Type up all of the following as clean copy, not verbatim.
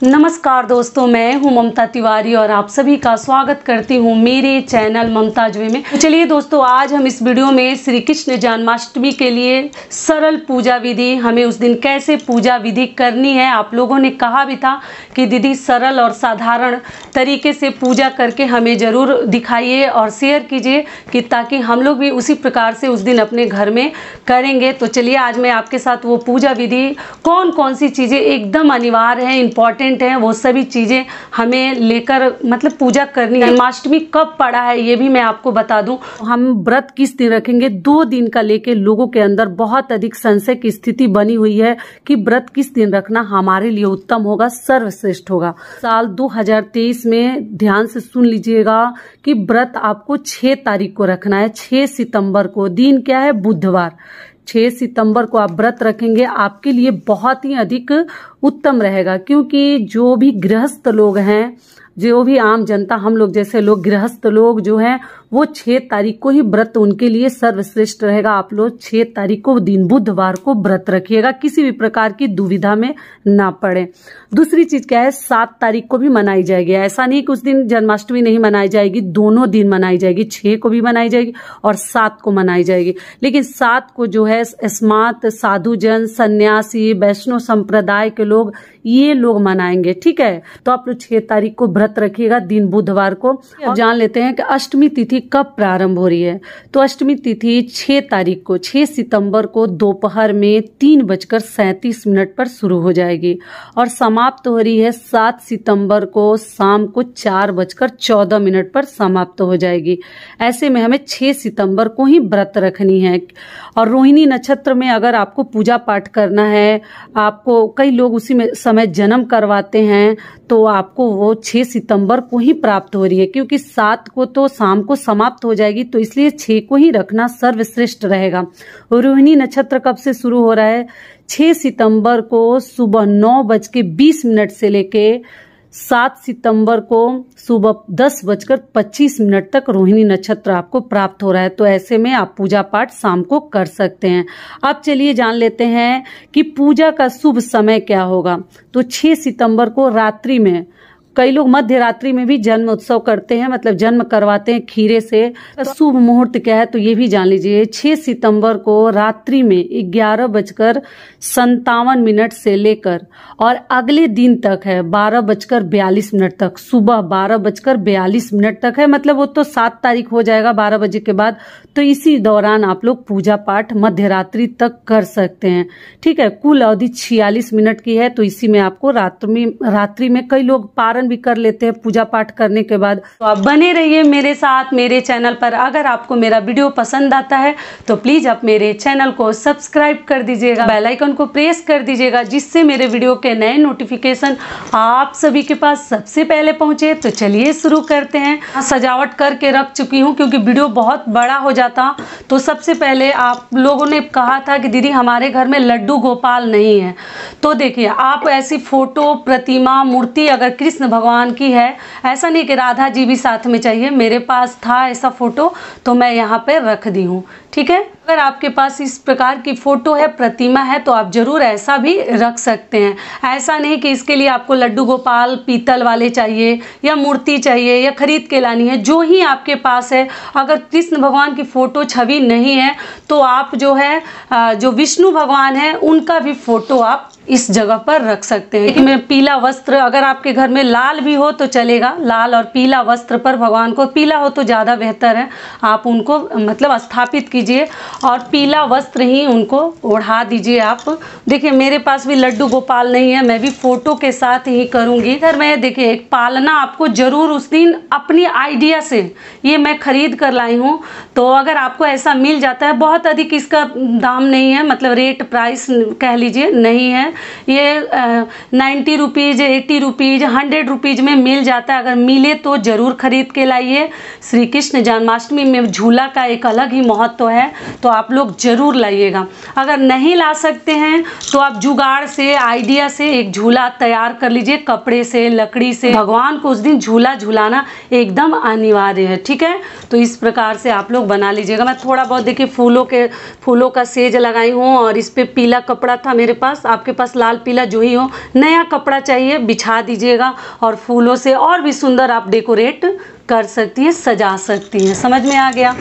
नमस्कार दोस्तों, मैं हूं ममता तिवारी और आप सभी का स्वागत करती हूं मेरे चैनल ममताज वे में। तो चलिए दोस्तों, आज हम इस वीडियो में श्री कृष्ण जन्माष्टमी के लिए सरल पूजा विधि, हमें उस दिन कैसे पूजा विधि करनी है। आप लोगों ने कहा भी था कि दीदी सरल और साधारण तरीके से पूजा करके हमें ज़रूर दिखाइए और शेयर कीजिए कि ताकि हम लोग भी उसी प्रकार से उस दिन अपने घर में करेंगे। तो चलिए आज मैं आपके साथ वो पूजा विधि, कौन कौन सी चीज़ें एकदम अनिवार्य है, इम्पॉर्टेंट है, वो सभी चीज़ें हमें लेकर मतलब पूजा करनी है। जन्माष्टमी कब पड़ा है ये भी मैं आपको बता दूं। हम व्रत किस दिन रखेंगे, 2 दिन का लेके लोगों के अंदर बहुत अधिक संशय की स्थिति बनी हुई है कि व्रत किस दिन रखना हमारे लिए उत्तम होगा, सर्वश्रेष्ठ होगा। साल 2023 में ध्यान से सुन लीजिएगा कि व्रत आपको 6 तारीख को रखना है, 6 सितंबर को। दिन क्या है? बुधवार। 6 सितंबर को आप व्रत रखेंगे, आपके लिए बहुत ही अधिक उत्तम रहेगा, क्योंकि जो भी गृहस्थ लोग हैं, जो भी आम जनता, हम लोग जैसे लोग गृहस्थ लोग जो हैं, वो 6 तारीख को ही व्रत उनके लिए सर्वश्रेष्ठ रहेगा। आप लोग 6 तारीख को दिन बुधवार को व्रत रखिएगा, किसी भी प्रकार की दुविधा में ना पड़े। दूसरी चीज क्या है? 7 तारीख को भी मनाई जाएगी। ऐसा नहीं कि उस दिन जन्माष्टमी नहीं मनाई जाएगी, दोनों दिन मनाई जाएगी। 6 को भी मनाई जाएगी और 7 को मनाई जाएगी। लेकिन 7 को जो है स्मार्त साधुजन, सन्यासी, वैष्णव संप्रदाय के लोग, ये लोग मनाएंगे। ठीक है, तो आप लोग 6 तारीख को व्रत रखिएगा दिन बुधवार को। अब जान लेते हैं कि अष्टमी तिथि कब प्रारंभ हो रही है। तो अष्टमी तिथि 6 तारीख को, 6 सितंबर को दोपहर में 3:37 पर शुरू हो जाएगी और समाप्त हो रही है 7 सितंबर को शाम को 4:14 पर समाप्त हो जाएगी। ऐसे में हमें 6 सितंबर को ही व्रत रखनी है। और रोहिणी नक्षत्र में अगर आपको पूजा पाठ करना है, आपको कई लोग उसी में समय जन्म करवाते हैं, तो आपको वो 6 सितंबर को ही प्राप्त हो रही है, क्योंकि 7 को तो शाम को समाप्त हो जाएगी, तो इसलिए 6 को ही रखना सर्वश्रेष्ठ रहेगा। रोहिणी नक्षत्र कब से शुरू हो रहा है? 6 सितंबर को सुबह 9:20 से लेके 7 सितंबर को सुबह 10:25 तक रोहिणी नक्षत्र आपको प्राप्त हो रहा है। तो ऐसे में आप पूजा पाठ शाम को कर सकते हैं। अब चलिए जान लेते हैं कि पूजा का शुभ समय क्या होगा। तो 6 सितंबर को रात्रि में, कई लोग मध्य रात्रि में भी जन्म उत्सव करते हैं, मतलब जन्म करवाते हैं खीरे से। शुभ मुहूर्त क्या है तो ये भी जान लीजिए। 6 सितंबर को रात्रि में 11:57 से लेकर और अगले दिन तक है 12:42 तक, सुबह 12:42 तक है। मतलब वो तो 7 तारीख हो जाएगा 12 बजे के बाद। तो इसी दौरान आप लोग पूजा पाठ मध्य रात्रि तक कर सकते हैं। ठीक है, कुल अवधि 46 मिनट की है। तो इसी में आपको रात्रि में कई लोग पारण भी कर लेते हैं पूजा पाठ करने के बाद। तो आप बने रहिए मेरे साथ मेरे चैनल पर। अगर आपको मेरा वीडियो पसंद आता है तो प्लीज आप मेरे चैनल को सब्सक्राइब कर दीजिएगा, बेल आइकन को प्रेस कर दीजिएगा, जिससे मेरे वीडियो के नए नोटिफिकेशन आप सभी के पास सबसे पहले पहुंचे। तो चलिए शुरू करते हैं। सजावट करके रख चुकी हूँ क्योंकि वीडियो बहुत बड़ा हो जाता। तो सबसे पहले आप लोगों ने कहा था कि दीदी हमारे घर में लड्डू गोपाल नहीं है, तो देखिए आप ऐसी फोटो, प्रतिमा, मूर्ति अगर कृष्ण भगवान की है, ऐसा नहीं कि राधा जी भी साथ में चाहिए, मेरे पास था ऐसा फोटो तो मैं यहाँ पे रख दी हूँ। ठीक है, अगर आपके पास इस प्रकार की फोटो है, प्रतिमा है, तो आप जरूर ऐसा भी रख सकते हैं। ऐसा नहीं कि इसके लिए आपको लड्डू गोपाल पीतल वाले चाहिए या मूर्ति चाहिए या खरीद के लानी है, जो ही आपके पास है। अगर कृष्ण भगवान की फोटो छवि नहीं है तो आप जो है जो विष्णु भगवान है उनका भी फोटो आप इस जगह पर रख सकते हैं। में पीला वस्त्र, अगर आपके घर में लाल भी हो तो चलेगा, लाल और पीला वस्त्र पर भगवान को, पीला हो तो ज़्यादा बेहतर है, आप उनको मतलब स्थापित कीजिए और पीला वस्त्र ही उनको ओढ़ा दीजिए आप। देखिए मेरे पास भी लड्डू गोपाल नहीं है, मैं भी फोटो के साथ ही करूँगी। इधर मैं देखिए एक पालना आपको जरूर उस दिन अपनी आइडिया से, ये मैं खरीद कर लाई हूँ, तो अगर आपको ऐसा मिल जाता है, बहुत अधिक इसका दाम नहीं है, मतलब रेट प्राइस कह लीजिए नहीं है, ये 90 रुपीज़, 80 रुपीज़, 100 100 रुपीज़ में मिल जाता है। अगर मिले तो ज़रूर खरीद के लाइए। श्री कृष्ण जन्माष्टमी में झूला का एक अलग ही महत्व है, तो आप लोग ज़रूर लाइएगा। अगर नहीं ला सकते हैं तो आप जुगाड़ से, आइडिया से एक झूला तैयार कर लीजिए, कपड़े से, लकड़ी से। भगवान को उस दिन झूला झूलाना एकदम अनिवार्य है, ठीक है। तो इस प्रकार से आप लोग बना लीजिएगा। मैं थोड़ा बहुत देखिए फूलों का सेज लगाई हूँ, और इस पे पीला कपड़ा था मेरे पास, आपके पास लाल पीला जो ही हो, नया कपड़ा चाहिए बिछा दीजिएगा, और फूलों से और भी सुंदर आप डेकोरेट कर सकती हैं, सजा सकती हैं। समझ में आ गया।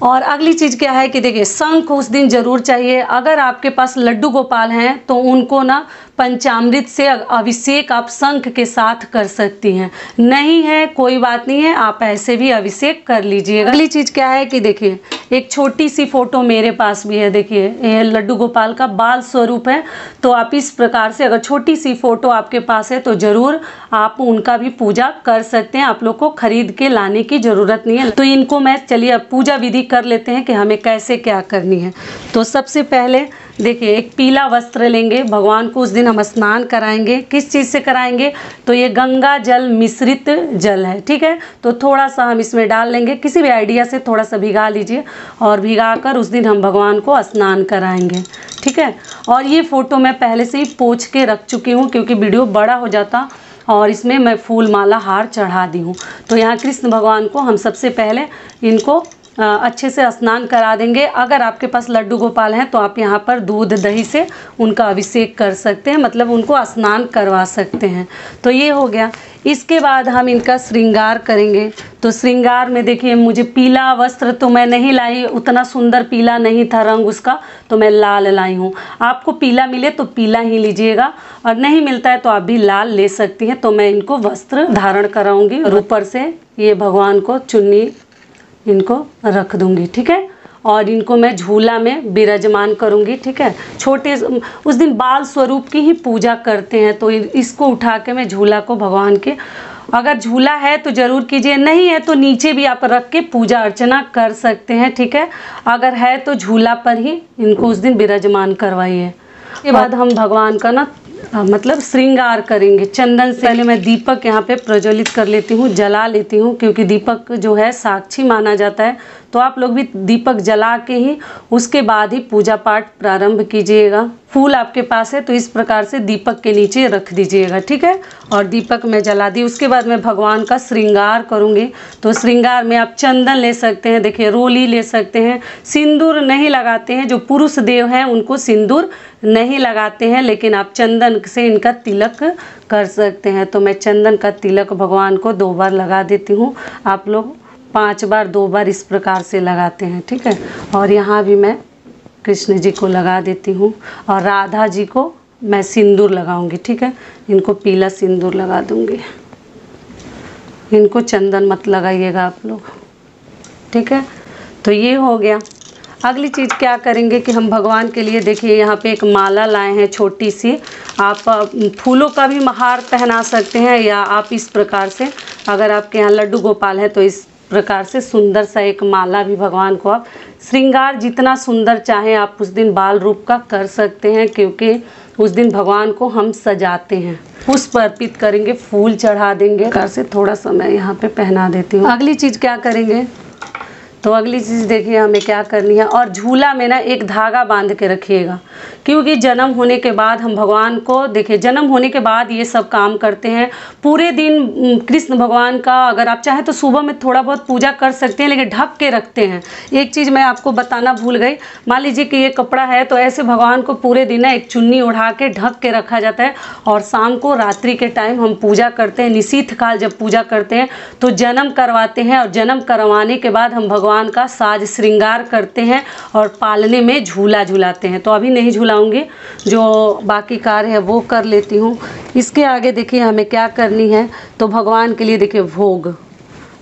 और अगली चीज़ क्या है कि देखिए शंख उस दिन ज़रूर चाहिए। अगर आपके पास लड्डू गोपाल हैं तो उनको ना पंचामृत से अभिषेक आप शंख के साथ कर सकती हैं। नहीं है कोई बात नहीं है, आप ऐसे भी अभिषेक कर लीजिएगा। अगली चीज़ क्या है कि देखिए एक छोटी सी फ़ोटो मेरे पास भी है। देखिए ये लड्डू गोपाल का बाल स्वरूप है, तो आप इस प्रकार से अगर छोटी सी फ़ोटो आपके पास है तो ज़रूर आप उनका भी पूजा कर सकते हैं। आप लोग को खरीद के लाने की ज़रूरत नहीं है। तो इनको मैं चलिए अब पूजा विधि कर लेते हैं कि हमें कैसे क्या करनी है। तो सबसे पहले देखिए एक पीला वस्त्र लेंगे, भगवान को उस दिन हम स्नान कराएंगे। किस चीज़ से कराएंगे? तो ये गंगा जल मिश्रित जल है, ठीक है। तो थोड़ा सा हम इसमें डाल लेंगे, किसी भी आइडिया से थोड़ा सा भिगा लीजिए, और भिगा कर उस दिन हम भगवान को स्नान कराएंगे, ठीक है। और ये फ़ोटो मैं पहले से ही पोंछ के रख चुकी हूँ, क्योंकि वीडियो बड़ा हो जाता, और इसमें मैं फूल माला हार चढ़ा दी हूँ। तो यहाँ कृष्ण भगवान को हम सबसे पहले इनको अच्छे से स्नान करा देंगे। अगर आपके पास लड्डू गोपाल हैं तो आप यहाँ पर दूध दही से उनका अभिषेक कर सकते हैं, मतलब उनको स्नान करवा सकते हैं। तो ये हो गया। इसके बाद हम इनका श्रृंगार करेंगे। तो श्रृंगार में देखिए मुझे पीला वस्त्र तो मैं नहीं लाई, उतना सुंदर पीला नहीं था रंग उसका, तो मैं लाल लाई हूँ। आपको पीला मिले तो पीला ही लीजिएगा, और नहीं मिलता है तो आप भी लाल ले सकती हैं। तो मैं इनको वस्त्र धारण कराऊंगी, और ऊपर से ये भगवान को चुन्नी इनको रख दूंगी, ठीक है। और इनको मैं झूला में विराजमान करूंगी, ठीक है। छोटे उस दिन बाल स्वरूप की ही पूजा करते हैं, तो इसको उठा के मैं झूला को भगवान के, अगर झूला है तो ज़रूर कीजिए, नहीं है तो नीचे भी आप रख के पूजा अर्चना कर सकते हैं, ठीक है। अगर है तो झूला पर ही इनको उस दिन विराजमान करवाइए। उसके बाद हम भगवान का ना मतलब श्रृंगार करेंगे चंदन से। पहले मैं दीपक यहाँ पे प्रज्वलित कर लेती हूँ, जला लेती हूँ, क्योंकि दीपक जो है साक्षी माना जाता है। तो आप लोग भी दीपक जला के ही उसके बाद ही पूजा पाठ प्रारंभ कीजिएगा। फूल आपके पास है तो इस प्रकार से दीपक के नीचे रख दीजिएगा, ठीक है। और दीपक मैं जला दी। उसके बाद मैं भगवान का श्रृंगार करूँगी। तो श्रृंगार में आप चंदन ले सकते हैं, देखिए रोली ले सकते हैं। सिंदूर नहीं लगाते हैं, जो पुरुष देव हैं उनको सिंदूर नहीं लगाते हैं, लेकिन आप चंदन से इनका तिलक कर सकते हैं। तो मैं चंदन का तिलक भगवान को 2 बार लगा देती हूँ। आप लोग 5 बार 2 बार इस प्रकार से लगाते हैं, ठीक है। और यहाँ भी मैं कृष्ण जी को लगा देती हूँ, और राधा जी को मैं सिंदूर लगाऊंगी, ठीक है। इनको पीला सिंदूर लगा दूंगी। इनको चंदन मत लगाइएगा आप लोग, ठीक है। तो ये हो गया। अगली चीज़ क्या करेंगे कि हम भगवान के लिए देखिए यहाँ पे एक माला लाए हैं छोटी सी। आप फूलों का भी हार पहना सकते हैं, या आप इस प्रकार से, अगर आपके यहाँ लड्डू गोपाल है तो इस प्रकार से सुंदर सा एक माला भी भगवान को आप श्रृंगार जितना सुंदर चाहें आप उस दिन बाल रूप का कर सकते हैं, क्योंकि उस दिन भगवान को हम सजाते हैं। पुष्प अर्पित करेंगे, फूल चढ़ा देंगे। प्रकार से थोड़ा सा मैं यहाँ पे पहना देती हूँ। अगली चीज़ क्या करेंगे, तो अगली चीज़ देखिए हमें क्या करनी है। और झूला में ना एक धागा बांध के रखिएगा, क्योंकि जन्म होने के बाद हम भगवान को देखिए, जन्म होने के बाद ये सब काम करते हैं। पूरे दिन कृष्ण भगवान का अगर आप चाहें तो सुबह में थोड़ा बहुत पूजा कर सकते हैं, लेकिन ढक के रखते हैं। एक चीज़ मैं आपको बताना भूल गई, मान लीजिए कि ये कपड़ा है तो ऐसे भगवान को पूरे दिन ना एक चुन्नी ओढ़ा के ढक के रखा जाता है, और शाम को रात्रि के टाइम हम पूजा करते हैं। निशीथ काल जब पूजा करते हैं तो जन्म करवाते हैं, और जन्म करवाने के बाद हम भगवान का साज श्रृंगार करते हैं और पालने में झूला झूलाते हैं। तो अभी नहीं झूलाऊंगी, जो बाकी कार्य है वो कर लेती हूँ। इसके आगे देखिए हमें क्या करनी है, तो भगवान के लिए देखिए भोग,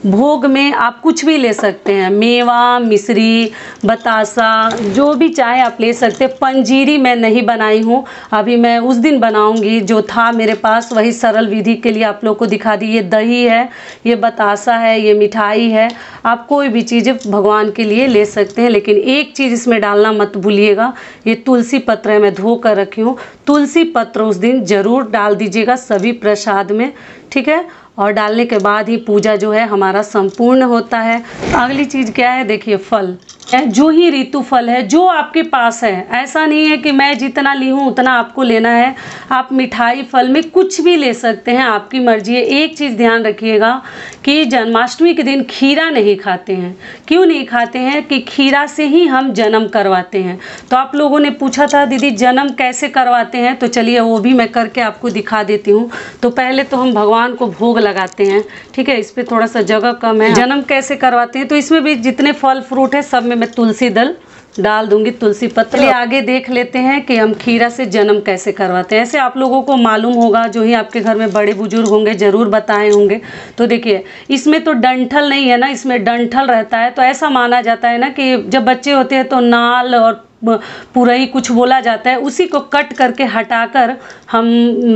भोग में आप कुछ भी ले सकते हैं, मेवा, मिश्री, बतासा, जो भी चाहे आप ले सकते हैं। पंजीरी मैं नहीं बनाई हूँ, अभी मैं उस दिन बनाऊंगी। जो था मेरे पास वही सरल विधि के लिए आप लोग को दिखा दी। ये दही है, ये बतासा है, ये मिठाई है। आप कोई भी चीज़ें भगवान के लिए ले सकते हैं, लेकिन एक चीज़ इसमें डालना मत भूलिएगा, ये तुलसी पत्र है, मैं धो कर रखी हूँ। तुलसी पत्र उस दिन ज़रूर डाल दीजिएगा सभी प्रसाद में, ठीक है। और डालने के बाद ही पूजा जो है हमारा संपूर्ण होता है। अगली चीज़ क्या है, देखिए फल है, जो ही ऋतु फल है जो आपके पास है। ऐसा नहीं है कि मैं जितना ली हूँ उतना आपको लेना है। आप मिठाई फल में कुछ भी ले सकते हैं, आपकी मर्जी है। एक चीज़ ध्यान रखिएगा कि जन्माष्टमी के दिन खीरा नहीं खाते हैं। क्यों नहीं खाते हैं कि खीरा से ही हम जन्म करवाते हैं। तो आप लोगों ने पूछा था दीदी जन्म कैसे करवाते हैं, तो चलिए वो भी मैं करके आपको दिखा देती हूँ। तो पहले तो हम भगवान को भोग लगाते हैं, ठीक है। इस पर थोड़ा सा जगह कम है। जन्म कैसे करवाते हैं, तो इसमें भी जितने फल फ्रूट है सब में मैं तुलसी दल डाल दूंगी, तुलसी पत्र। आगे देख लेते हैं कि हम खीरा से जन्म कैसे करवाते हैं। ऐसे आप लोगों को मालूम होगा, जो ही आपके घर में बड़े बुजुर्ग होंगे जरूर बताए होंगे। तो देखिए इसमें तो डंठल नहीं है ना, इसमें डंठल रहता है। तो ऐसा माना जाता है ना कि जब बच्चे होते हैं तो नाल और पुरई कुछ बोला जाता है, उसी को कट करके हटाकर हम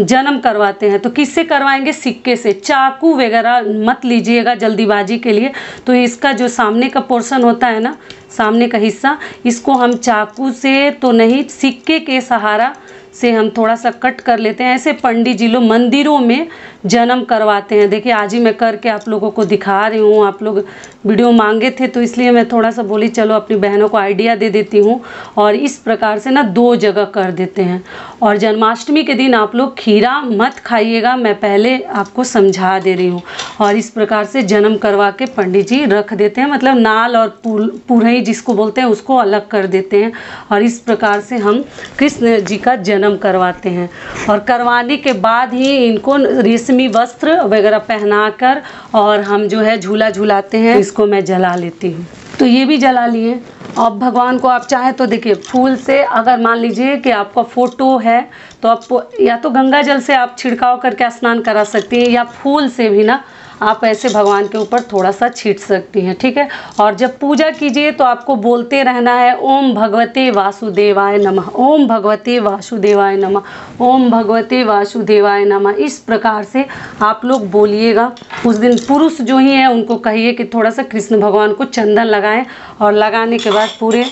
जन्म करवाते हैं। तो किससे करवाएंगे, सिक्के से। चाकू वगैरह मत लीजिएगा जल्दीबाजी के लिए। तो इसका जो सामने का पोर्शन होता है ना, सामने का हिस्सा, इसको हम चाकू से तो नहीं, सिक्के के सहारा से हम थोड़ा सा कट कर लेते हैं। ऐसे पंडित जी लोग मंदिरों में जन्म करवाते हैं। देखिए आज ही मैं करके आप लोगों को दिखा रही हूँ। आप लोग वीडियो मांगे थे तो इसलिए मैं थोड़ा सा बोली चलो अपनी बहनों को आइडिया दे देती हूँ। और इस प्रकार से ना 2 जगह कर देते हैं। और जन्माष्टमी के दिन आप लोग खीरा मत खाइएगा, मैं पहले आपको समझा दे रही हूँ। और इस प्रकार से जन्म करवा के पंडित जी रख देते हैं, मतलब नाल और पुरई जिसको बोलते हैं उसको अलग कर देते हैं। और इस प्रकार से हम कृष्ण जी का जन्म करवाते हैं। और करवाने के बाद ही इनको रेशमी वस्त्र वगैरह पहनाकर और हम जो है झूला झूलाते हैं। इसको मैं जला लेती हूँ। तो ये भी जला लिए। अब भगवान को आप चाहे तो देखिए फूल से, अगर मान लीजिए कि आपका फ़ोटो है तो आप या तो गंगा जल से आप छिड़काव करके स्नान करा सकती हैं, या फूल से भी ना आप ऐसे भगवान के ऊपर थोड़ा सा छीट सकती हैं, ठीक है। और जब पूजा कीजिए तो आपको बोलते रहना है ओम भगवते वासुदेवाय नमः, ओम भगवते वासुदेवाय नमः, ओम भगवते वासुदेवाय नमः। इस प्रकार से आप लोग बोलिएगा। उस दिन पुरुष जो ही हैं उनको कहिए कि थोड़ा सा कृष्ण भगवान को चंदन लगाएं, और लगाने के बाद पूरे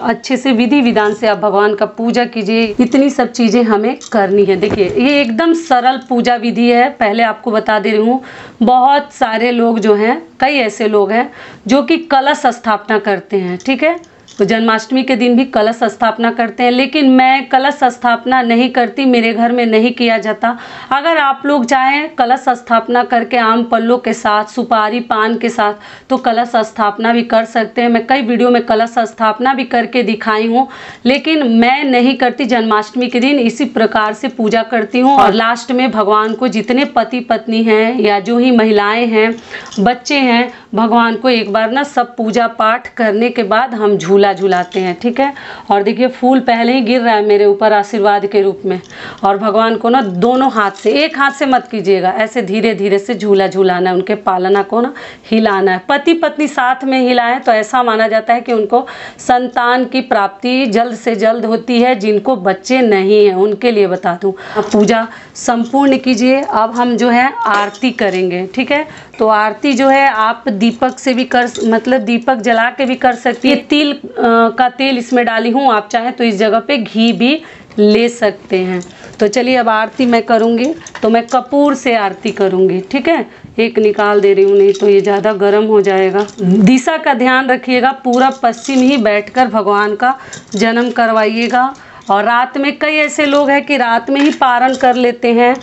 अच्छे से विधि विधान से आप भगवान का पूजा कीजिए। इतनी सब चीज़ें हमें करनी है। देखिए ये एकदम सरल पूजा विधि है। पहले आपको बता दे रही हूँ, बहुत सारे लोग जो हैं, कई ऐसे लोग हैं जो कि कलश स्थापना करते हैं, ठीक है। तो जन्माष्टमी के दिन भी कलश स्थापना करते हैं, लेकिन मैं कलश स्थापना नहीं करती, मेरे घर में नहीं किया जाता। अगर आप लोग चाहें कलश स्थापना करके आम पल्लों के साथ, सुपारी पान के साथ, तो कलश स्थापना भी कर सकते हैं। मैं कई वीडियो में कलश स्थापना भी करके दिखाई हूँ, लेकिन मैं नहीं करती। जन्माष्टमी के दिन इसी प्रकार से पूजा करती हूँ। और लास्ट में भगवान को जितने पति पत्नी हैं या जो ही महिलाएं हैं, बच्चे हैं, भगवान को एक बार ना सब पूजा पाठ करने के बाद हम झूला झूलाते हैं, ठीक है। और देखिए फूल पहले ही गिर रहा है मेरे ऊपर आशीर्वाद के रूप में। और भगवान को ना दोनों हाथ से, एक हाथ से मत कीजिएगा, ऐसे धीरे धीरे से झूला झूलाना है। उनके पालना को ना हिलाना है। पति पत्नी साथ में हिलाएं तो ऐसा माना जाता है कि उनको संतान की प्राप्ति जल्द से जल्द होती है। जिनको बच्चे नहीं हैं उनके लिए बता दूं, पूजा संपूर्ण कीजिए। अब हम जो है आरती करेंगे, ठीक है। तो आरती जो है आप दीपक से भी कर, मतलब दीपक जला के भी कर सकती है। तिल का तेल इसमें डाली हूँ, आप चाहें तो इस जगह पे घी भी ले सकते हैं। तो चलिए अब आरती मैं करूँगी, तो मैं कपूर से आरती करूँगी, ठीक है। एक निकाल दे रही हूँ, नहीं तो ये ज़्यादा गर्म हो जाएगा। दिशा का ध्यान रखिएगा, पूरा पश्चिम ही बैठकर भगवान का जन्म करवाइएगा। और रात में कई ऐसे लोग हैं कि रात में ही पारण कर लेते हैं,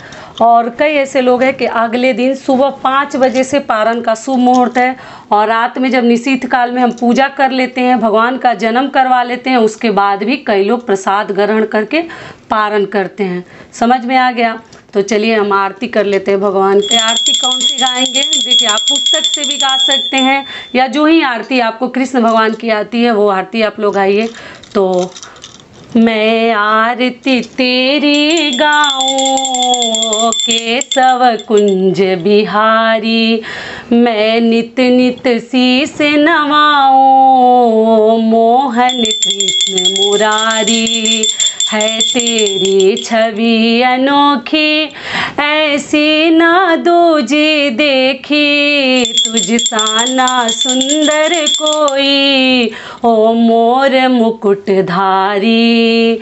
और कई ऐसे लोग हैं कि अगले दिन सुबह 5 बजे से पारण का शुभ मुहूर्त है। और रात में जब निशीथ काल में हम पूजा कर लेते हैं, भगवान का जन्म करवा लेते हैं, उसके बाद भी कई लोग प्रसाद ग्रहण करके पारण करते हैं। समझ में आ गया। तो चलिए हम आरती कर लेते हैं भगवान की। आरती कौन सी गाएंगे, देखिए आप पुस्तक से भी गा सकते हैं, या जो ही आरती आपको कृष्ण भगवान की आती है वो आरती आप लोग गाइए। तो मैं आरती तेरी गाऊं केशव कुंज बिहारी, मैं नित नित शीस नवाऊं मोहन कृष्ण मुरारी। है तेरी छवि अनोखी ऐसी ना दूजी देखी, तुझ सा ना सुंदर कोई ओ मोर मुकुटधारी।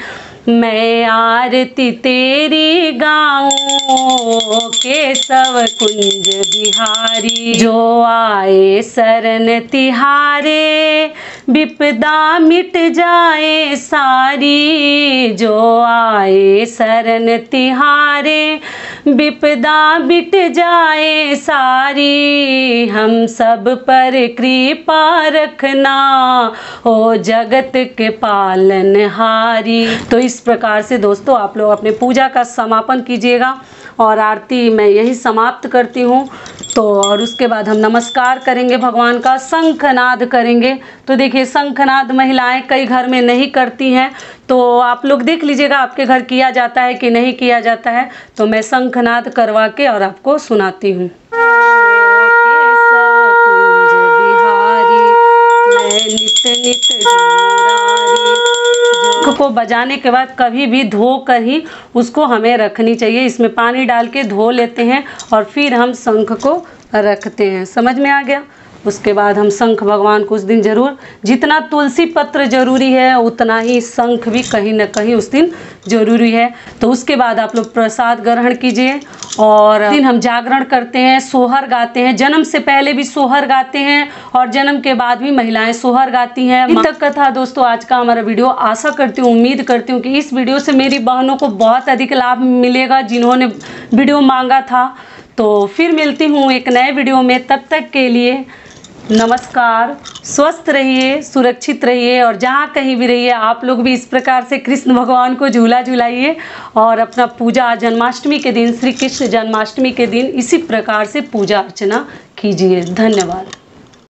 मैं आरती तेरी गाऊं केशव कुंज बिहारी, जो आए शरण तिहारे विपदा मिट जाए सारी, जो आए शरण तिहारे विपदा मिट जाए सारी। हम सब पर कृपा रखना ओ जगत के पालनहारी। तो इस प्रकार से दोस्तों आप लोग अपने पूजा का समापन कीजिएगा और आरती मैं यही समाप्त करती हूँ। तो और उसके बाद हम नमस्कार करेंगे, भगवान का शंखनाद करेंगे। तो देखिए शंखनाद महिलाएं कई घर में नहीं करती हैं, तो आप लोग देख लीजिएगा आपके घर किया जाता है कि नहीं किया जाता है। तो मैं शंखनाद करवा के और आपको सुनाती हूँ। शंख को बजाने के बाद कभी भी धो कर ही उसको हमें रखनी चाहिए। इसमें पानी डाल के धो लेते हैं और फिर हम शंख को रखते हैं। समझ में आ गया? उसके बाद हम शंख भगवान को उस दिन जरूर, जितना तुलसी पत्र जरूरी है उतना ही शंख भी कहीं ना कहीं उस दिन जरूरी है। तो उसके बाद आप लोग प्रसाद ग्रहण कीजिए और दिन हम जागरण करते हैं, सोहर गाते हैं। जन्म से पहले भी सोहर गाते हैं और जन्म के बाद भी महिलाएं सोहर गाती हैं। इन तक का था दोस्तों आज का हमारा वीडियो। आशा करती हूँ, उम्मीद करती हूँ कि इस वीडियो से मेरी बहनों को बहुत अधिक लाभ मिलेगा जिन्होंने वीडियो मांगा था। तो फिर मिलती हूँ एक नए वीडियो में, तब तक के लिए नमस्कार। स्वस्थ रहिए, सुरक्षित रहिए और जहाँ कहीं भी रहिए आप लोग भी इस प्रकार से कृष्ण भगवान को झूला झुलाइए और अपना पूजा जन्माष्टमी के दिन, श्री कृष्ण जन्माष्टमी के दिन इसी प्रकार से पूजा अर्चना कीजिए। धन्यवाद।